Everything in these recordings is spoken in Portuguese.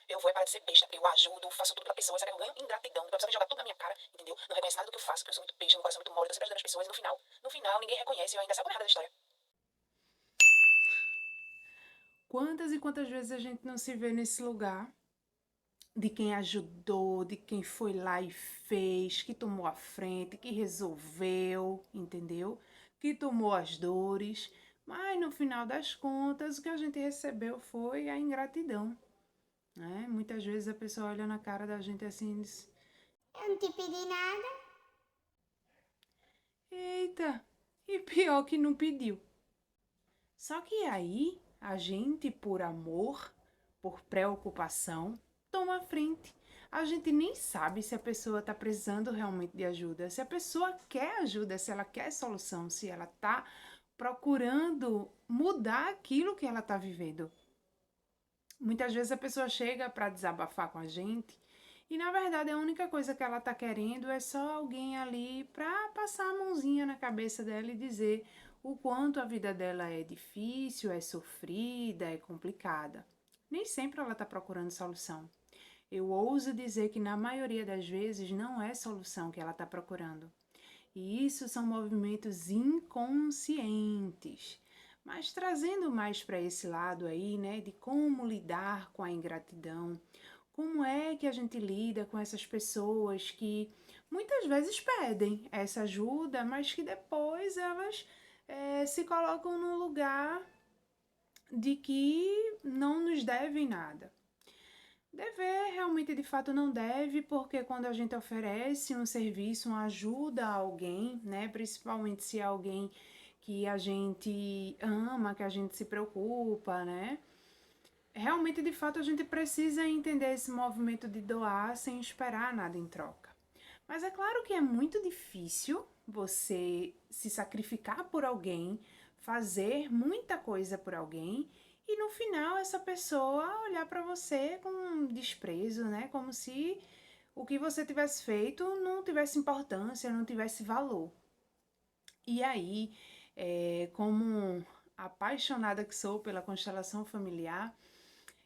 Eu vou parar de ser besta, eu ajudo, faço tudo pra pessoa, sabe? Eu ganho ingratidão, a pessoa me jogar tudo na minha cara, entendeu? Não reconhece nada do que eu faço, porque eu sou muito besta, meu coração é muito mole, eu tô sempre ajudando as pessoas, e no final, ninguém reconhece, eu ainda saio errada da história. Quantas e quantas vezes a gente não se vê nesse lugar de quem ajudou, de quem foi lá e fez, que tomou a frente, que resolveu, entendeu? Que tomou as dores, mas no final das contas o que a gente recebeu foi a ingratidão, né? Muitas vezes a pessoa olha na cara da gente assim e diz: Eu não te pedi nada. eita, e pior que não pediu. Só que aí a gente, por amor, por preocupação, toma a frente. A gente nem sabe se a pessoa está precisando realmente de ajuda, se a pessoa quer ajuda, se ela quer solução, se ela está procurando mudar aquilo que ela está vivendo. Muitas vezes a pessoa chega para desabafar com a gente e na verdade a única coisa que ela está querendo é só alguém ali para passar a mãozinha na cabeça dela e dizer o quanto a vida dela é difícil, é sofrida, é complicada. Nem sempre ela está procurando solução. Eu ouso dizer que na maioria das vezes não é solução que ela está procurando. E isso são movimentos inconscientes. Mas trazendo mais para esse lado aí, né, de como lidar com a ingratidão, como é que a gente lida com essas pessoas que muitas vezes pedem essa ajuda, mas que depois elas se colocam no lugar de que não nos devem nada. Dever realmente de fato não deve, porque quando a gente oferece um serviço, uma ajuda a alguém, né, principalmente se é alguém que a gente ama, que a gente se preocupa, né, realmente de fato a gente precisa entender esse movimento de doar sem esperar nada em troca. Mas é claro que é muito difícil você se sacrificar por alguém, fazer muita coisa por alguém e no final essa pessoa olhar para você com desprezo, né? Como se o que você tivesse feito não tivesse importância, não tivesse valor. E aí, como apaixonada que sou pela constelação familiar,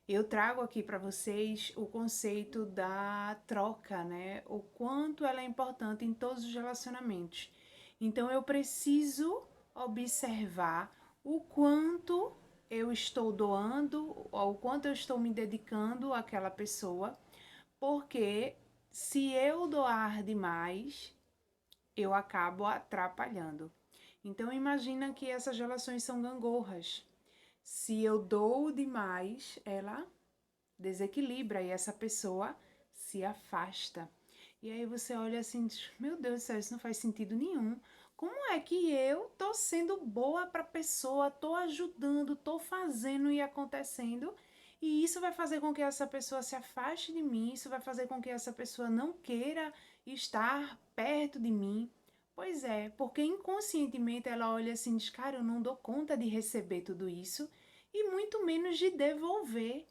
eu trago aqui para vocês o conceito da troca, né? O quanto ela é importante em todos os relacionamentos. Então eu preciso observar o quanto eu estou doando, ou o quanto eu estou me dedicando àquela pessoa, porque se eu doar demais, eu acabo atrapalhando. Então imagina que essas relações são gangorras. Se eu dou demais, ela desequilibra e essa pessoa se afasta. E aí você olha assim, meu Deus do céu, isso não faz sentido nenhum. Como é que eu tô sendo boa para a pessoa, tô ajudando, tô fazendo e acontecendo, e isso vai fazer com que essa pessoa se afaste de mim, isso vai fazer com que essa pessoa não queira estar perto de mim. Pois é, porque inconscientemente ela olha assim, diz, cara, eu não dou conta de receber tudo isso e muito menos de devolver.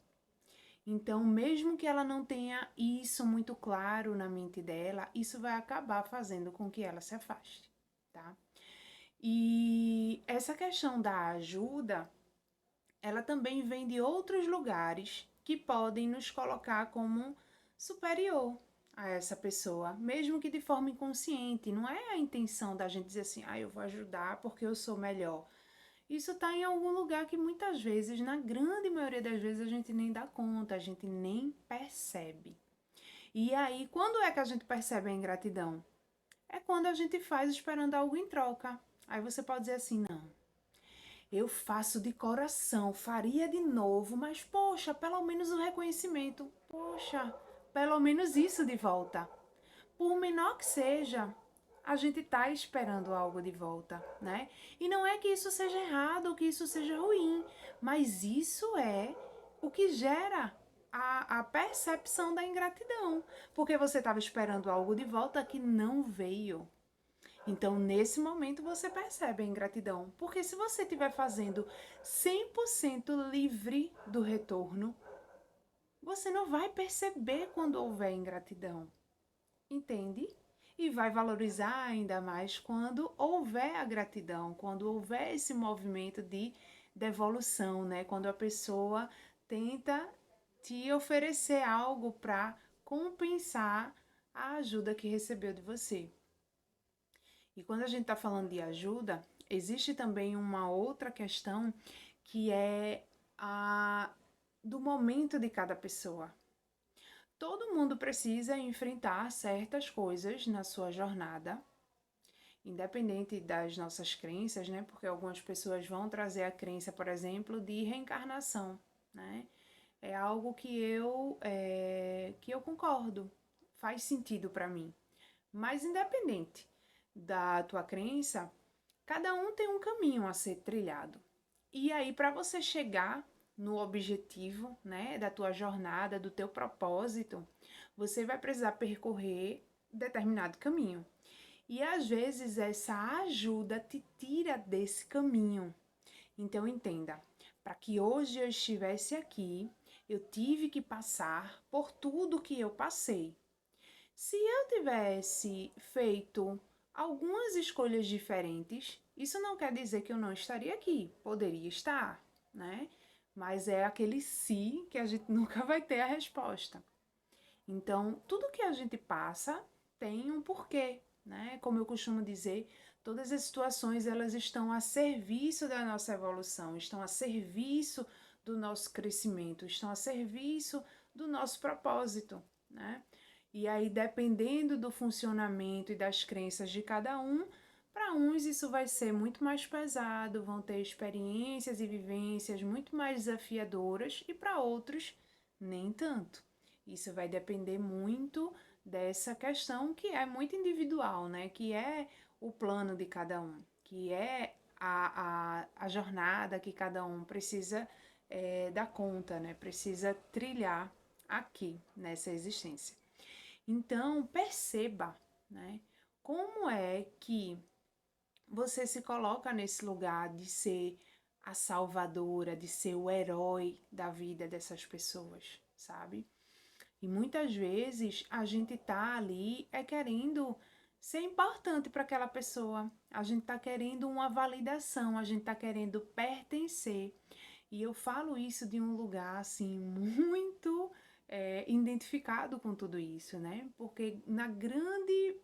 Então, mesmo que ela não tenha isso muito claro na mente dela, isso vai acabar fazendo com que ela se afaste, tá? E essa questão da ajuda, ela também vem de outros lugares que podem nos colocar como superior a essa pessoa, mesmo que de forma inconsciente. Não é a intenção da gente dizer assim, eu vou ajudar porque eu sou melhor. Isso está em algum lugar que muitas vezes, na grande maioria das vezes, a gente nem dá conta, a gente nem percebe. E aí, quando é que a gente percebe a ingratidão? É quando a gente faz esperando algo em troca. Aí você pode dizer assim, não, eu faço de coração, faria de novo, mas poxa, pelo menos o reconhecimento. Poxa, pelo menos isso de volta. Por menor que seja, a gente está esperando algo de volta, né? E não é que isso seja errado ou que isso seja ruim, mas isso é o que gera a percepção da ingratidão, porque você estava esperando algo de volta que não veio. Então, nesse momento, você percebe a ingratidão, porque se você estiver fazendo 100% livre do retorno, você não vai perceber quando houver ingratidão, entende? E vai valorizar ainda mais quando houver a gratidão, quando houver esse movimento de devolução, né? Quando a pessoa tenta te oferecer algo para compensar a ajuda que recebeu de você. E quando a gente está falando de ajuda, existe também uma outra questão que é a do momento de cada pessoa. Todo mundo precisa enfrentar certas coisas na sua jornada, independente das nossas crenças, né? Porque algumas pessoas vão trazer a crença, por exemplo, de reencarnação, né? É algo que eu concordo, faz sentido para mim. Mas independente da tua crença, cada um tem um caminho a ser trilhado. E aí, para você chegar no objetivo, né, da tua jornada, do teu propósito, você vai precisar percorrer determinado caminho. E às vezes essa ajuda te tira desse caminho. Então entenda, para que hoje eu estivesse aqui, eu tive que passar por tudo que eu passei. Se eu tivesse feito algumas escolhas diferentes, isso não quer dizer que eu não estaria aqui. Poderia estar, né? Mas é aquele se que a gente nunca vai ter a resposta. Então, tudo que a gente passa tem um porquê, né? Como eu costumo dizer, todas as situações elas estão a serviço da nossa evolução, estão a serviço do nosso crescimento, estão a serviço do nosso propósito, né? E aí, dependendo do funcionamento e das crenças de cada um, para uns isso vai ser muito mais pesado, vão ter experiências e vivências muito mais desafiadoras e para outros nem tanto. Isso vai depender muito dessa questão que é muito individual, né? Que é o plano de cada um, que é a jornada que cada um precisa dar conta, né? Precisa trilhar aqui nessa existência. Então, perceba, né? Como é que você se coloca nesse lugar de ser a salvadora, de ser o herói da vida dessas pessoas, sabe? E muitas vezes a gente tá ali querendo ser importante para aquela pessoa. A gente tá querendo uma validação, a gente tá querendo pertencer. E eu falo isso de um lugar assim muito identificado com tudo isso, né? Porque na grande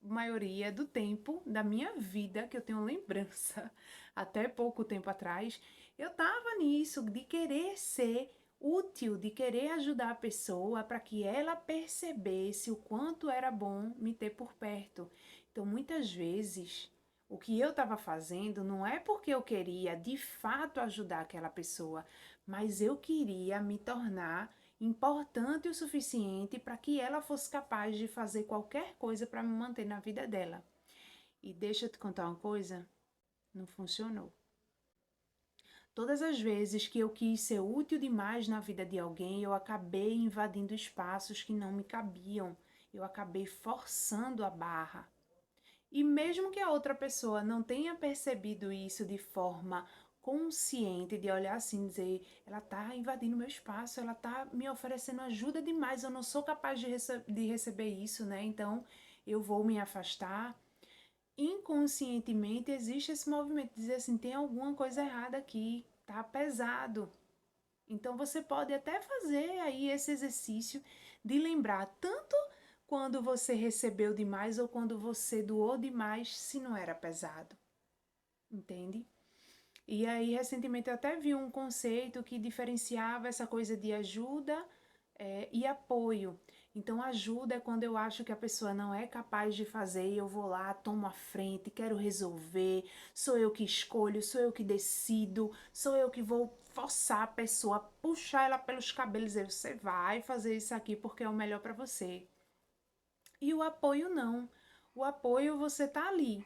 maioria do tempo da minha vida, que eu tenho lembrança, até pouco tempo atrás, eu tava nisso de querer ser útil, de querer ajudar a pessoa para que ela percebesse o quanto era bom me ter por perto. Então, muitas vezes, o que eu estava fazendo não é porque eu queria de fato ajudar aquela pessoa, mas eu queria me tornar importante o suficiente para que ela fosse capaz de fazer qualquer coisa para me manter na vida dela. E deixa eu te contar uma coisa, não funcionou. Todas as vezes que eu quis ser útil demais na vida de alguém, eu acabei invadindo espaços que não me cabiam. Eu acabei forçando a barra. E mesmo que a outra pessoa não tenha percebido isso de forma consciente, de olhar assim e dizer, ela tá invadindo meu espaço, ela tá me oferecendo ajuda demais, eu não sou capaz de receber isso, né? Então eu vou me afastar. Inconscientemente existe esse movimento de dizer assim, tem alguma coisa errada aqui, tá pesado. Então você pode até fazer aí esse exercício de lembrar tanto quando você recebeu demais ou quando você doou demais, se não era pesado. Entende? E aí, recentemente, eu até vi um conceito que diferenciava essa coisa de ajuda e apoio. Então, ajuda é quando eu acho que a pessoa não é capaz de fazer e eu vou lá, tomo a frente, quero resolver, sou eu que escolho, sou eu que decido, sou eu que vou forçar a pessoa, puxar ela pelos cabelos e dizer, você vai fazer isso aqui porque é o melhor para você. E o apoio não. O apoio você tá ali.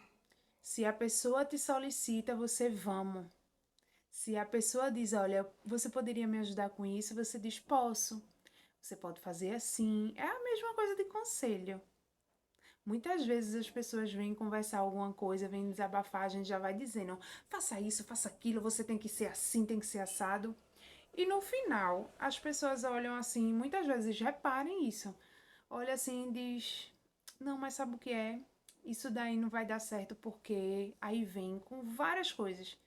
Se a pessoa te solicita, você vamos. Se a pessoa diz, olha, você poderia me ajudar com isso, você diz, posso. Você pode fazer assim. É a mesma coisa de conselho. Muitas vezes as pessoas vêm conversar alguma coisa, vêm desabafar, a gente já vai dizendo, faça isso, faça aquilo, você tem que ser assim, tem que ser assado. E no final, as pessoas olham assim, muitas vezes reparem isso. Olha assim e diz, não, mas sabe o que é? Isso daí não vai dar certo porque aí vem com várias coisas,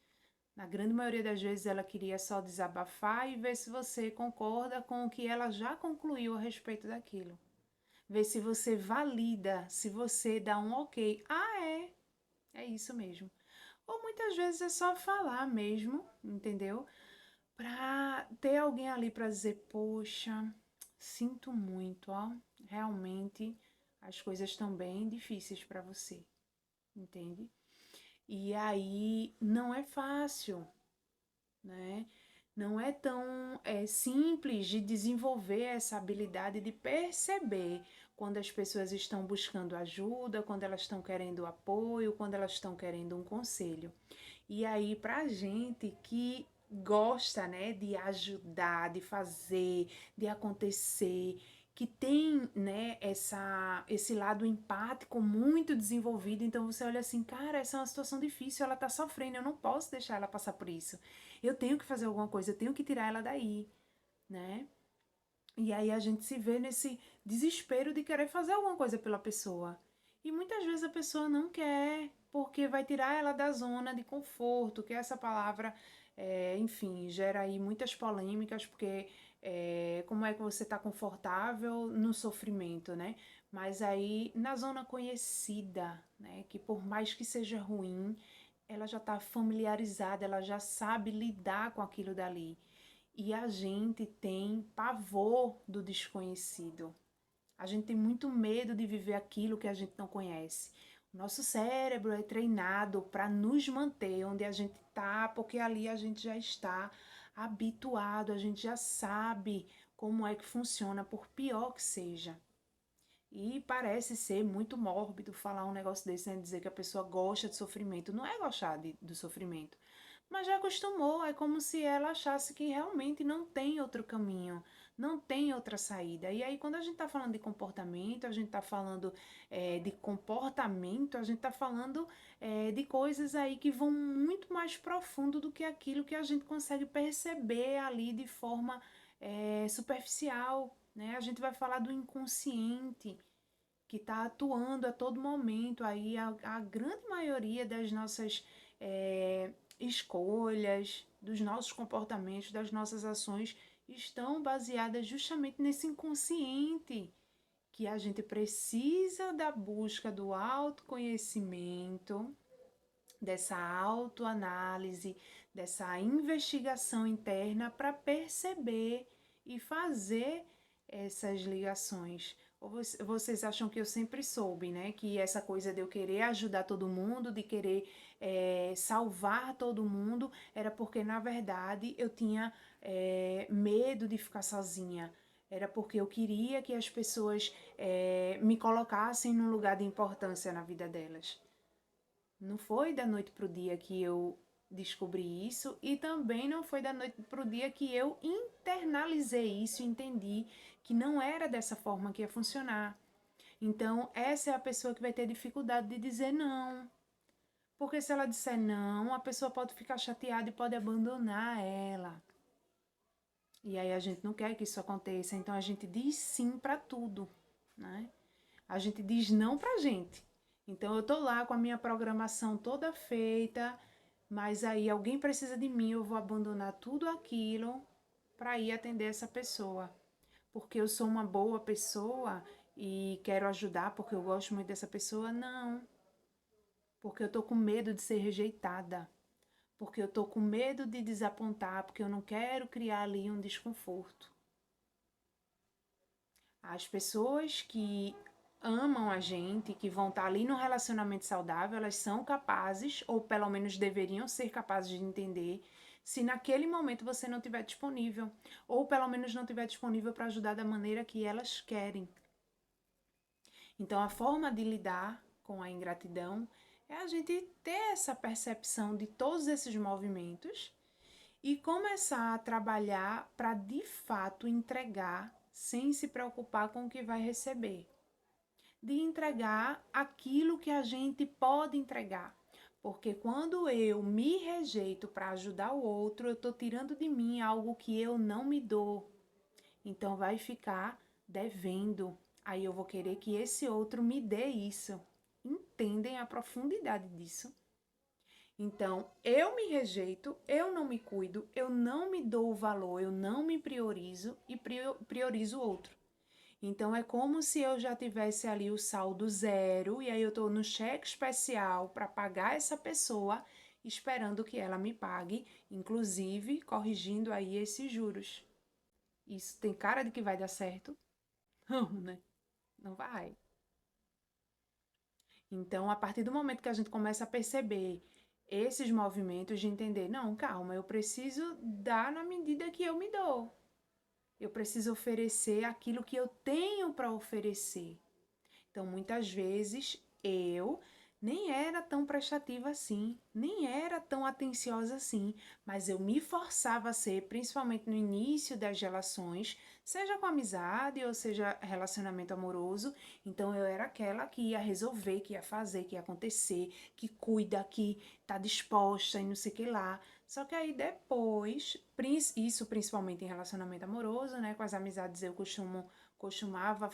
Na grande maioria das vezes ela queria só desabafar e ver se você concorda com o que ela já concluiu a respeito daquilo. Ver se você valida, se você dá um ok. Ah, é isso mesmo. Ou muitas vezes é só falar mesmo, entendeu? Pra ter alguém ali pra dizer, poxa, sinto muito, ó, realmente as coisas estão bem difíceis pra você, entende? E aí não é fácil, né? Não é tão simples de desenvolver essa habilidade de perceber quando as pessoas estão buscando ajuda, quando elas estão querendo apoio, quando elas estão querendo um conselho. E aí, pra gente que gosta, né, de ajudar, de fazer, de acontecer, que tem, né, esse lado empático muito desenvolvido, então você olha assim, cara, essa é uma situação difícil, ela tá sofrendo, eu não posso deixar ela passar por isso. Eu tenho que fazer alguma coisa, eu tenho que tirar ela daí, né? E aí a gente se vê nesse desespero de querer fazer alguma coisa pela pessoa. E muitas vezes a pessoa não quer, porque vai tirar ela da zona de conforto, que essa palavra, enfim, gera aí muitas polêmicas, porque como é que você está confortável no sofrimento, né? Mas aí na zona conhecida, né? Que por mais que seja ruim, ela já está familiarizada, ela já sabe lidar com aquilo dali. E a gente tem pavor do desconhecido. A gente tem muito medo de viver aquilo que a gente não conhece. O nosso cérebro é treinado para nos manter onde a gente está, porque ali a gente já está habituado, a gente já sabe como é que funciona, por pior que seja. E parece ser muito mórbido falar um negócio desse, né? Dizer que a pessoa gosta de sofrimento. Não é gostar do sofrimento, mas já acostumou. É como se ela achasse que realmente não tem outro caminho, não tem outra saída. E aí, quando a gente está falando de comportamento, a gente está falando de comportamento, a gente está falando de coisas aí que vão muito mais profundo do que aquilo que a gente consegue perceber ali de forma superficial, né? A gente vai falar do inconsciente que está atuando a todo momento. Aí a grande maioria das nossas escolhas, dos nossos comportamentos, das nossas ações estão baseadas justamente nesse inconsciente, que a gente precisa da busca do autoconhecimento, dessa autoanálise, dessa investigação interna para perceber e fazer essas ligações. Ou vocês acham que eu sempre soube, né? Que essa coisa de eu querer ajudar todo mundo, de querer salvar todo mundo, era porque, na verdade, eu tinha medo de ficar sozinha. Era porque eu queria que as pessoas me colocassem num lugar de importância na vida delas. Não foi da noite pro dia que eu descobri isso, e também não foi da noite pro dia que eu internalizei isso e entendi que não era dessa forma que ia funcionar. Então, essa é a pessoa que vai ter dificuldade de dizer não. Porque se ela disser não, a pessoa pode ficar chateada e pode abandonar ela. E aí a gente não quer que isso aconteça, então a gente diz sim para tudo, né? A gente diz não pra gente. Então eu tô lá com a minha programação toda feita, mas aí alguém precisa de mim, eu vou abandonar tudo aquilo para ir atender essa pessoa. Porque eu sou uma boa pessoa e quero ajudar porque eu gosto muito dessa pessoa? Não. Porque eu tô com medo de ser rejeitada. Porque eu tô com medo de desapontar, porque eu não quero criar ali um desconforto. As pessoas que amam a gente, que vão estar ali no relacionamento saudável, elas são capazes, ou pelo menos deveriam ser capazes de entender, se naquele momento você não estiver disponível, ou pelo menos não estiver disponível para ajudar da maneira que elas querem. Então, a forma de lidar com a ingratidão é a gente ter essa percepção de todos esses movimentos e começar a trabalhar para de fato entregar sem se preocupar com o que vai receber. De entregar aquilo que a gente pode entregar. Porque quando eu me rejeito para ajudar o outro, eu estou tirando de mim algo que eu não me dou. Então vai ficar devendo. Aí eu vou querer que esse outro me dê isso. Entendem a profundidade disso? Então, eu me rejeito, eu não me cuido, eu não me dou o valor, eu não me priorizo e priorizo o outro. Então, é como se eu já tivesse ali o saldo zero e aí eu tô no cheque especial para pagar essa pessoa, esperando que ela me pague, inclusive corrigindo aí esses juros. Isso tem cara de que vai dar certo? Não, né? Não vai. Então, a partir do momento que a gente começa a perceber esses movimentos de entender, não, calma, eu preciso dar na medida que eu me dou. Eu preciso oferecer aquilo que eu tenho para oferecer. Então, muitas vezes eu nem era tão prestativa assim, nem era tão atenciosa assim, mas eu me forçava a ser, principalmente no início das relações, seja com amizade ou seja relacionamento amoroso. Então, eu era aquela que ia resolver, que ia fazer, que ia acontecer, que cuida, que tá disposta e não sei o que lá. Só que aí depois, isso principalmente em relacionamento amoroso, né? Com as amizades eu costumava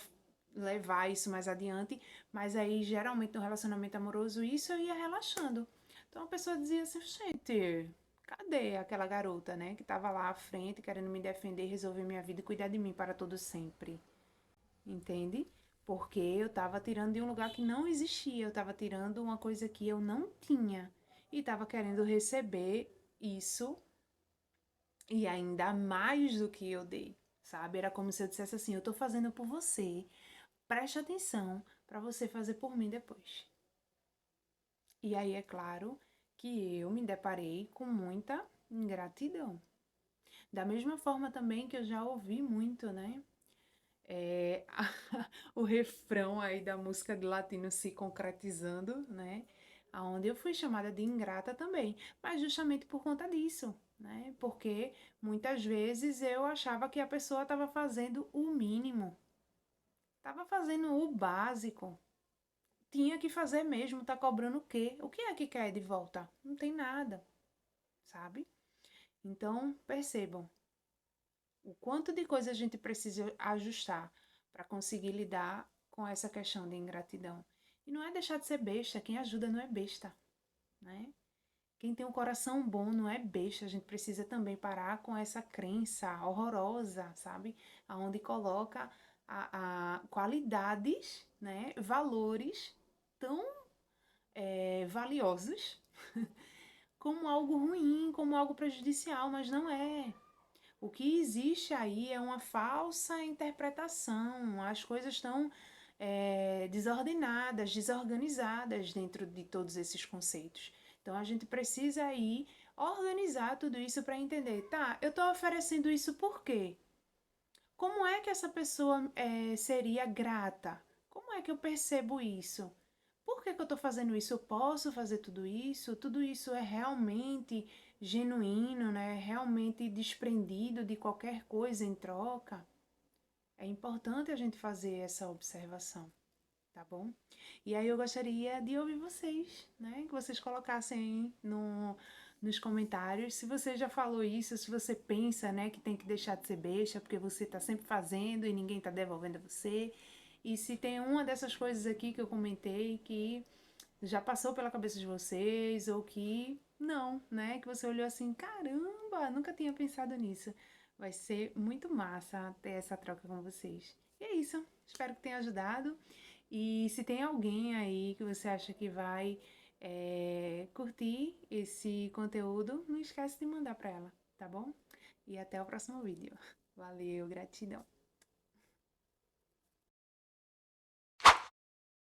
levar isso mais adiante, mas aí geralmente no relacionamento amoroso isso eu ia relaxando. Então a pessoa dizia assim, gente, cadê aquela garota, né, que tava lá à frente querendo me defender, resolver minha vida e cuidar de mim para todo sempre, entende? Porque eu tava tirando de um lugar que não existia, eu tava tirando uma coisa que eu não tinha e tava querendo receber isso e ainda mais do que eu dei, sabe? Era como se eu dissesse assim, eu tô fazendo por você, preste atenção para você fazer por mim depois. E aí é claro que eu me deparei com muita ingratidão. Da mesma forma também que eu já ouvi muito, né? O refrão aí da música de latino se concretizando, né? Aonde eu fui chamada de ingrata também, mas justamente por conta disso, né? Porque muitas vezes eu achava que a pessoa estava fazendo o mínimo, estava fazendo o básico, tinha que fazer mesmo, tá cobrando o quê? O que é que quer de volta? Não tem nada, sabe? Então, percebam o quanto de coisa a gente precisa ajustar para conseguir lidar com essa questão de ingratidão. E não é deixar de ser besta, quem ajuda não é besta, né? Quem tem um coração bom não é besta, a gente precisa também parar com essa crença horrorosa, sabe? Aonde coloca a qualidades, né? Valores tão valiosos como algo ruim, como algo prejudicial, mas não é. O que existe aí é uma falsa interpretação, as coisas estão desordenadas, desorganizadas dentro de todos esses conceitos. Então a gente precisa aí organizar tudo isso para entender, tá? Eu estou oferecendo isso por quê? Como é que essa pessoa seria grata? Como é que eu percebo isso? Por que eu estou fazendo isso? Eu posso fazer tudo isso? Tudo isso é realmente genuíno, né? Realmente desprendido de qualquer coisa em troca? É importante a gente fazer essa observação, tá bom? E aí eu gostaria de ouvir vocês, né? Que vocês colocassem nos comentários se você já falou isso, se você pensa, né, que tem que deixar de ser besta porque você está sempre fazendo e ninguém está devolvendo a você. E se tem uma dessas coisas aqui que eu comentei que já passou pela cabeça de vocês ou que não, né? Que você olhou assim, caramba, nunca tinha pensado nisso. Vai ser muito massa ter essa troca com vocês. E é isso. Espero que tenha ajudado. E se tem alguém aí que você acha que vai curtir esse conteúdo, não esquece de mandar para ela, tá bom? E até o próximo vídeo. Valeu, gratidão.